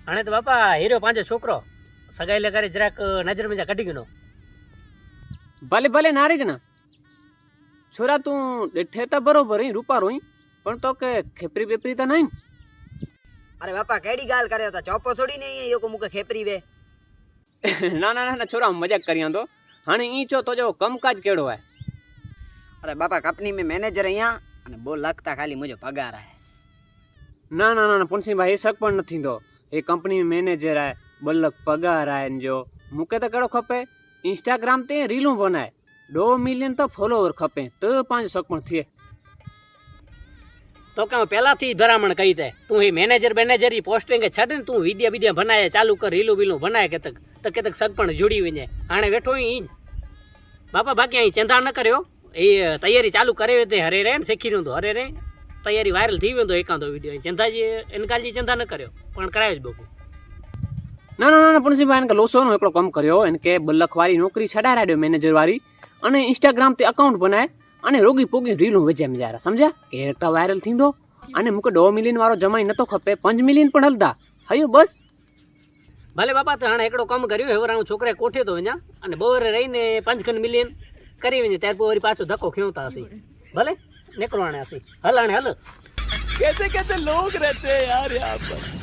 हाणे तो बापा हीरो पांचो छोकरो सगाई ले करे જરાક नजर में जा कढी गनो भले भले नारिक ना छोरा तू ॾिठे त बरोबर ही रूपारो ही पण तो के खेपरी बेपरी त नहीं। अरे बापा केड़ी गाल करे तो चौपो थोड़ी नहीं है यो को मुके खेपरी वे। ना ना ना छोरा मजाक करियां तो हाणे ई चो तो जो कमकाज केड़ो है। अरे बापा कंपनी में मैनेजर अहियां अने 2 लाख ता खाली मुझो पगार है। ना ना ना पुनसी भाई ए सक पण नथी दो ए कंपनी में मैनेजर है 2 लाख पगार है जो मुके तो केड़ो खपे इंस्टाग्राम ते रीलू बनाए 2 मिलियन तो फॉलोवर खपे तो 5 सक पण थिए। तो क्या पहला थी भरामण कही थे तू ही मैनेजर मैनेजर ही पोस्टिंग के छड़ तू वीडियो वीडियो बनाए चालू कर रीलू बीलू बनाए के तक सगपण जुड़ी वने हाणे वेठो ही बापा बाकी ही चिंता न करियो ए तैयारी चालू करे ते हरे रे सीखी रू तो हरे रे तैयारी वायरल थी वेंदो एकांदो वीडियो चिंता जी इनका जी चिंता न करियो पण करावे बकू। ना ना ना पुनसी भाई इनके लोसो नो एकड़ो कम कर्यो इनके 2 लाख वाली नौकरी छडाय राड्यो मैनेजर वाली अने इंस्टाग्राम ते अकाउंट बनाए अने रोगी पोगी रीलू वेचे मजारा समझा के त वायरल थींदो अने मुके 2 मिलियन वारो जमाई नतो खपे 5 मिलियन पण हलदा हयो बस। भले बापा तो हाणे एकड़ो कम कर्यो हेवराणो छोकरे कोठे तो वञा अने बोर रहीने 5 मिलियन करी वञे त्यार पोइ वरी पाछो धक्को खियूं था असीं भले निकरो हाणे असीं हल हाणे हल। कैसे कैसे लोग रहते हैं यार यहाँ पर।